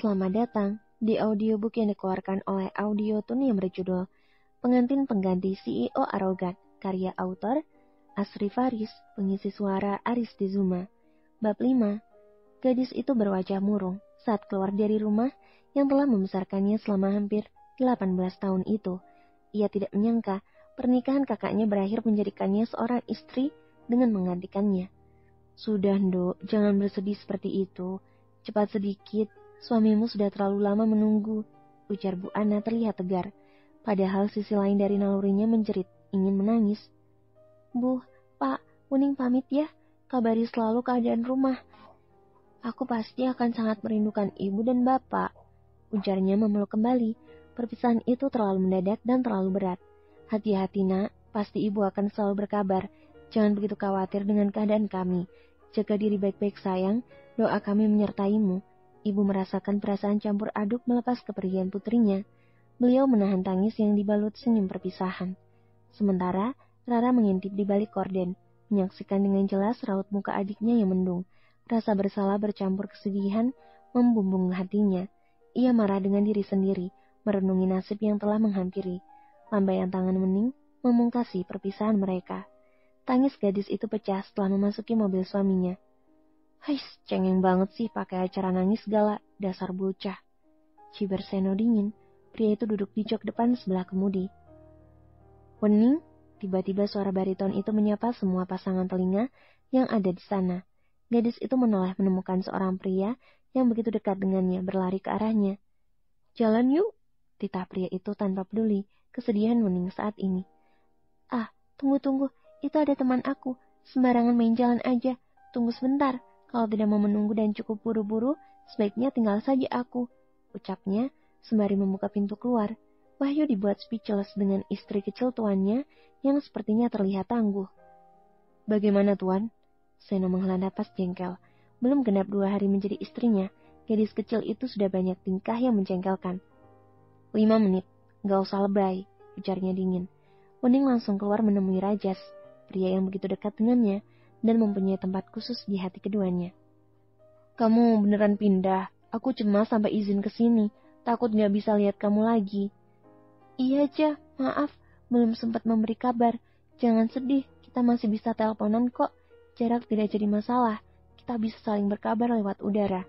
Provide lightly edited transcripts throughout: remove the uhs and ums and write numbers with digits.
Selamat datang di audiobook yang dikeluarkan oleh Audiotune yang berjudul Pengantin Pengganti CEO Arogan, karya autor Asri Faris, pengisi suara Aris Dizuma. Bab 5. Gadis itu berwajah murung saat keluar dari rumah yang telah membesarkannya selama hampir 18 tahun itu. Ia tidak menyangka pernikahan kakaknya berakhir menjadikannya seorang istri dengan menggantikannya. Sudah, Nduk, jangan bersedih seperti itu. Cepat sedikit, suamimu sudah terlalu lama menunggu, ujar Bu Ana terlihat tegar. Padahal sisi lain dari nalurinya menjerit, ingin menangis. Bu, Pak, Wuning pamit ya, kabari selalu keadaan rumah. Aku pasti akan sangat merindukan ibu dan bapak, ujarnya memeluk kembali. Perpisahan itu terlalu mendadak dan terlalu berat. Hati-hati nak, pasti ibu akan selalu berkabar. Jangan begitu khawatir dengan keadaan kami. Jaga diri baik-baik sayang, doa kami menyertaimu. Ibu merasakan perasaan campur aduk melepas kepergian putrinya. Beliau menahan tangis yang dibalut senyum perpisahan. Sementara, Rara mengintip di balik korden, menyaksikan dengan jelas raut muka adiknya yang mendung. Rasa bersalah bercampur kesedihan membumbung hatinya. Ia marah dengan diri sendiri, merenungi nasib yang telah menghampiri. Lambaian tangan Wening memungkasi perpisahan mereka. Tangis gadis itu pecah setelah memasuki mobil suaminya. Hais, cengeng banget sih pakai acara nangis segala, dasar bocah. Ciber Seno dingin, pria itu duduk di jok depan sebelah kemudi. Wening, tiba-tiba suara bariton itu menyapa semua pasangan telinga yang ada di sana. Gadis itu menoleh menemukan seorang pria yang begitu dekat dengannya berlari ke arahnya. Jalan yuk, titah pria itu tanpa peduli kesedihan Wening saat ini. Ah, tunggu, itu ada teman aku, sembarangan main jalan aja, tunggu sebentar, kalau tidak mau menunggu dan cukup buru-buru, sebaiknya tinggal saja aku, ucapnya sembari membuka pintu keluar. Wahyu dibuat speechless dengan istri kecil tuannya yang sepertinya terlihat tangguh. Bagaimana tuan? Seno menghela napas jengkel. Belum genap 2 hari menjadi istrinya, gadis kecil itu sudah banyak tingkah yang menjengkelkan. 5 menit, gak usah lebay, ujarnya dingin. Wening langsung keluar menemui Rajas, pria yang begitu dekat dengannya dan mempunyai tempat khusus di hati keduanya. Kamu beneran pindah? Aku cemas sampai izin ke sini, takut gak bisa lihat kamu lagi. Iya aja, maaf, belum sempat memberi kabar. Jangan sedih, kita masih bisa teleponan kok. Jarak tidak jadi masalah, kita bisa saling berkabar lewat udara.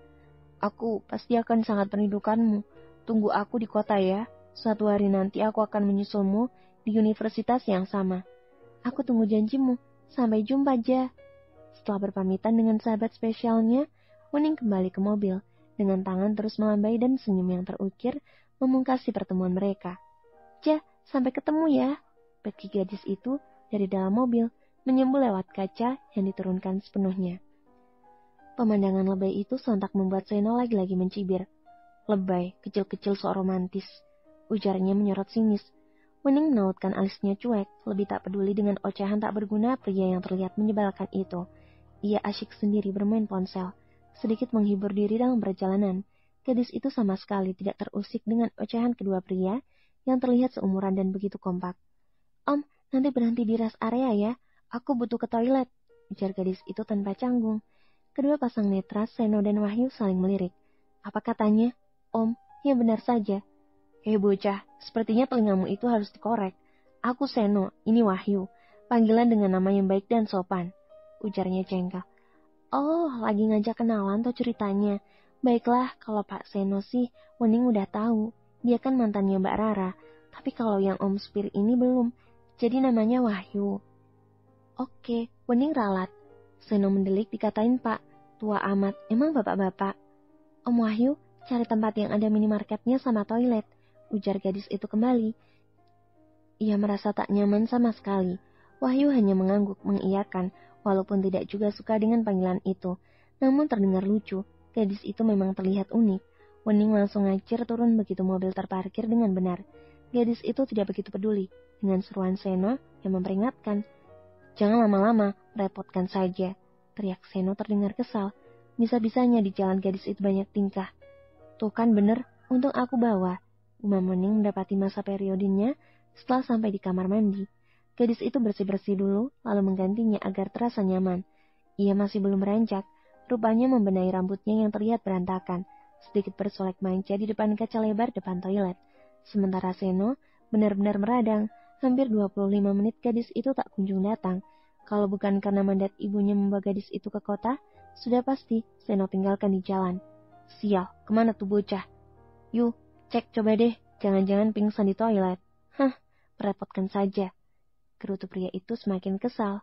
Aku pasti akan sangat merindukanmu. Tunggu aku di kota ya. Suatu hari nanti aku akan menyusulmu di universitas yang sama. Aku tunggu janjimu. Sampai jumpa, Ja. Setelah berpamitan dengan sahabat spesialnya, Wening kembali ke mobil, dengan tangan terus melambai dan senyum yang terukir memungkasi pertemuan mereka. Ja, sampai ketemu ya, bagi gadis itu dari dalam mobil, menyembul lewat kaca yang diturunkan sepenuhnya. Pemandangan lebay itu sontak membuat Seno lagi-lagi mencibir. Lebay, kecil-kecil sok romantis, ujarnya menyorot sinis. Wening menautkan alisnya cuek, lebih tak peduli dengan ocehan tak berguna pria yang terlihat menyebalkan itu. Ia asyik sendiri bermain ponsel, sedikit menghibur diri dalam perjalanan. Gadis itu sama sekali tidak terusik dengan ocehan kedua pria yang terlihat seumuran dan begitu kompak. Om, nanti berhenti di rest area ya, aku butuh ke toilet, ujar gadis itu tanpa canggung. Kedua pasang netra, Seno dan Wahyu saling melirik. Apa katanya? Om, ya benar saja. Bocah, sepertinya telingamu itu harus dikorek. Aku Seno, ini Wahyu. Panggilan dengan nama yang baik dan sopan, ujarnya jengkel. Oh, lagi ngajak kenalan tuh ceritanya. Baiklah, kalau Pak Seno sih, Wening udah tahu. Dia kan mantannya Mbak Rara. Tapi kalau yang Om Spir ini belum. Jadi namanya Wahyu. Oke, Wening ralat. Seno mendelik dikatain Pak. Tua amat, emang bapak-bapak. Om Wahyu, cari tempat yang ada minimarketnya sama toilet, ujar gadis itu kembali. Ia merasa tak nyaman sama sekali. Wahyu hanya mengangguk mengiyakan, walaupun tidak juga suka dengan panggilan itu. Namun terdengar lucu, gadis itu memang terlihat unik. Wening langsung ngacir turun begitu mobil terparkir dengan benar. Gadis itu tidak begitu peduli dengan seruan Seno yang memperingatkan. Jangan lama-lama, merepotkan saja, teriak Seno terdengar kesal. Bisa-bisanya di jalan gadis itu banyak tingkah. Tuh kan bener, untung aku bawa. Gumam Wening mendapati masa periodenya setelah sampai di kamar mandi. Gadis itu bersih-bersih dulu, lalu menggantinya agar terasa nyaman. Ia masih belum beranjak, rupanya membenahi rambutnya yang terlihat berantakan. sedikit bersolek manca di depan kaca lebar depan toilet. Sementara Seno benar-benar meradang. Hampir 25 menit gadis itu tak kunjung datang. Kalau bukan karena mandat ibunya membawa gadis itu ke kota, sudah pasti Seno tinggalkan di jalan. Sial, kemana tuh bocah? Yuk, cek coba deh, jangan-jangan pingsan di toilet. Hah, merepotkan saja. Gerutu pria itu semakin kesal.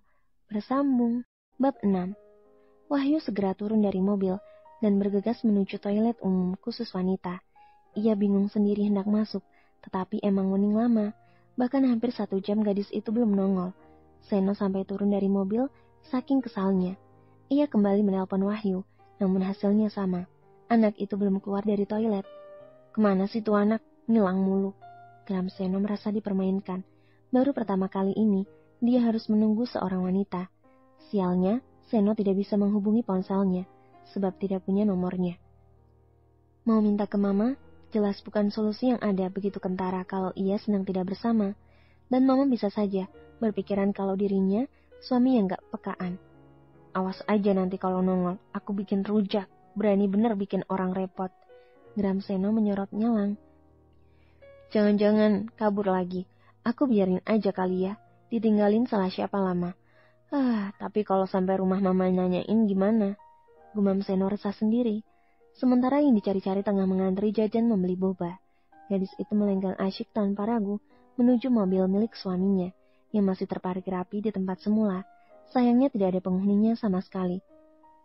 Bersambung. Bab 6. Wahyu segera turun dari mobil dan bergegas menuju toilet umum khusus wanita. Ia bingung sendiri hendak masuk, tetapi emang wening lama. Bahkan hampir 1 jam gadis itu belum nongol. Seno sampai turun dari mobil, saking kesalnya. Ia kembali menelpon Wahyu, namun hasilnya sama. Anak itu belum keluar dari toilet. Kemana sih tuh anak? Ngilang mulu. Geram Seno merasa dipermainkan. Baru pertama kali ini, dia harus menunggu seorang wanita. Sialnya, Seno tidak bisa menghubungi ponselnya, sebab tidak punya nomornya. Mau minta ke mama? Jelas bukan solusi yang ada begitu kentara kalau ia sedang tidak bersama. Dan mama bisa saja berpikiran kalau dirinya suami yang gak pekaan. Awas aja nanti kalau nongol, aku bikin rujak. Berani bener bikin orang repot. Geram Seno menyorot nyalang. Jangan-jangan kabur lagi. Aku biarin aja kali ya. Ditinggalin salah siapa lama. Tapi kalau sampai rumah mama nanyain gimana? Gumam Seno resah sendiri. Sementara yang dicari-cari tengah mengantri jajan membeli boba. Gadis itu melenggang asyik tanpa ragu menuju mobil milik suaminya yang masih terparkir rapi di tempat semula. Sayangnya tidak ada penghuninya sama sekali.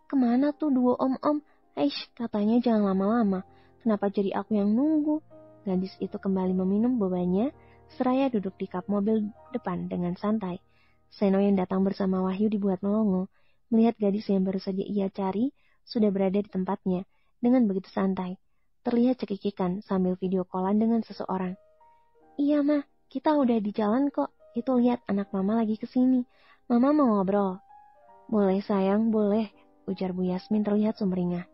Kemana tuh duo om-om? Aish, katanya jangan lama-lama. Kenapa jadi aku yang nunggu? Gadis itu kembali meminum bobanya, seraya duduk di kap mobil depan dengan santai. Seno yang datang bersama Wahyu dibuat melongo, melihat gadis yang baru saja ia cari sudah berada di tempatnya dengan begitu santai. Terlihat cekikikan sambil video callan dengan seseorang. Iya mah, kita udah di jalan kok. Itu lihat anak mama lagi kesini. Mama mau ngobrol. Boleh sayang, boleh, ujar Bu Yasmin terlihat sumringah.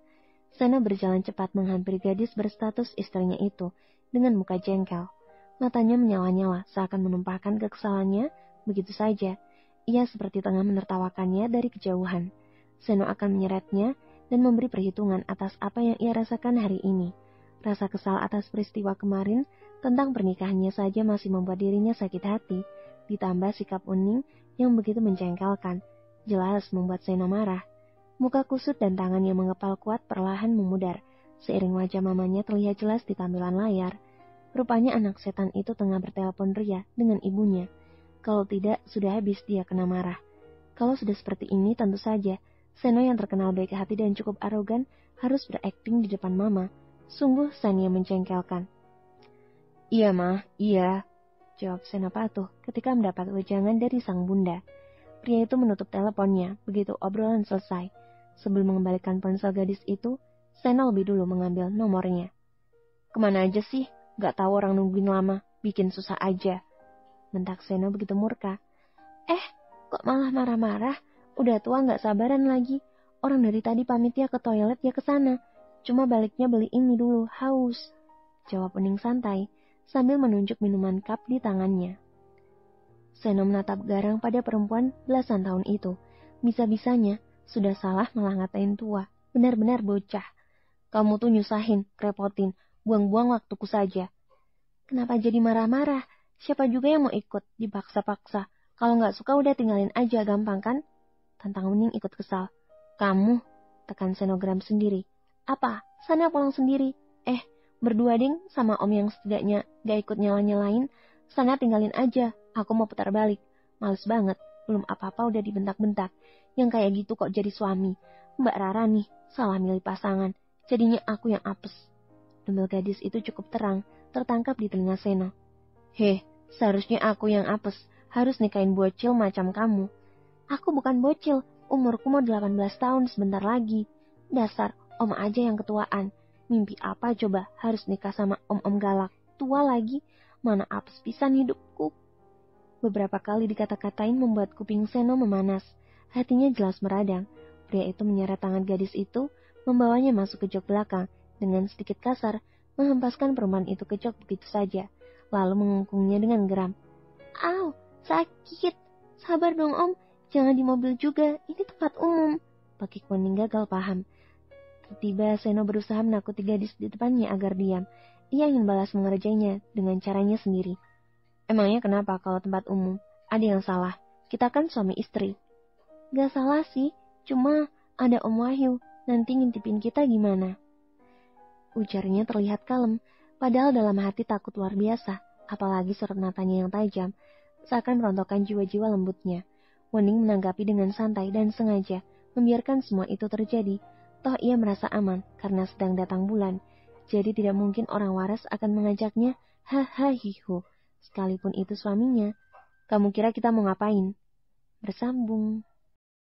Seno berjalan cepat menghampiri gadis berstatus istrinya itu dengan muka jengkel. Matanya menyala-nyala seakan menumpahkan kekesalannya begitu saja. Ia seperti tengah menertawakannya dari kejauhan. Seno akan menyeretnya dan memberi perhitungan atas apa yang ia rasakan hari ini. Rasa kesal atas peristiwa kemarin tentang pernikahannya saja masih membuat dirinya sakit hati, ditambah sikap Uning yang begitu menjengkelkan, jelas membuat Seno marah. Muka kusut dan tangan yang mengepal kuat perlahan memudar, seiring wajah mamanya terlihat jelas di tampilan layar. Rupanya anak setan itu tengah bertelepon ria dengan ibunya. Kalau tidak, sudah habis dia kena marah. Kalau sudah seperti ini, tentu saja Seno yang terkenal baik hati dan cukup arogan harus berakting di depan mama. Sungguh Sania menjengkelkan. Iya mah, iya, jawab Seno patuh ketika mendapat wejangan dari sang bunda. Pria itu menutup teleponnya begitu obrolan selesai. Sebelum mengembalikan ponsel gadis itu, Seno lebih dulu mengambil nomornya. Kemana aja sih? Gak tahu orang nungguin lama, bikin susah aja. Bentak Seno begitu murka. Kok malah marah-marah? Udah tua gak sabaran lagi. Orang dari tadi pamit ya ke toilet ya ke sana. Cuma baliknya beli ini dulu, haus. Jawab Uning santai, sambil menunjuk minuman cup di tangannya. Seno menatap garang pada perempuan belasan tahun itu. Bisa-bisanya, sudah salah malah ngatain tua. Benar-benar bocah. Kamu tuh nyusahin, repotin, buang-buang waktuku saja. Kenapa jadi marah-marah? Siapa juga yang mau ikut, dipaksa-paksa. Kalau gak suka udah tinggalin aja, gampang kan? Tantang Uning ikut kesal. Kamu, tekan Senogram sendiri. Apa? Sana pulang sendiri. Berdua ding sama om yang setidaknya gak ikut nyala-nyalain. Sana tinggalin aja, aku mau putar balik. Males banget, belum apa-apa udah dibentak-bentak. Yang kayak gitu kok jadi suami. Mbak Rara nih, salah milih pasangan. Jadinya aku yang apes. Dembel gadis itu cukup terang, tertangkap di telinga Seno. Seharusnya aku yang apes. Harus nikahin bocil macam kamu. Aku bukan bocil, umurku mau 18 tahun sebentar lagi. Dasar, om aja yang ketuaan. Mimpi apa coba harus nikah sama om-om galak. Tua lagi, mana apes pisan hidupku. Beberapa kali dikata-katain membuat kuping Seno memanas. Hatinya jelas meradang. Pria itu menyeret tangan gadis itu, membawanya masuk ke jok belakang. Dengan sedikit kasar, menghempaskan perempuan itu ke jok begitu saja. Lalu mengungkungnya dengan geram. Au, sakit. Sabar dong om, jangan di mobil juga, ini tempat umum. Pakik Kuning gagal paham. Tiba-tiba Seno berusaha menakuti gadis di depannya agar diam. Ia ingin balas mengerjainya dengan caranya sendiri. Emangnya kenapa kalau tempat umum? Ada yang salah? Kita kan suami istri. Gak salah sih, cuma ada Om Wahyu. Nanti ngintipin kita gimana? Ujarnya terlihat kalem, padahal dalam hati takut luar biasa. Apalagi sorot matanya yang tajam, seakan merontokkan jiwa-jiwa lembutnya. Wening menanggapi dengan santai dan sengaja, membiarkan semua itu terjadi. Toh ia merasa aman, karena sedang datang bulan. Jadi tidak mungkin orang waras akan mengajaknya, hahahihu. Sekalipun itu suaminya. Kamu kira kita mau ngapain? Bersambung.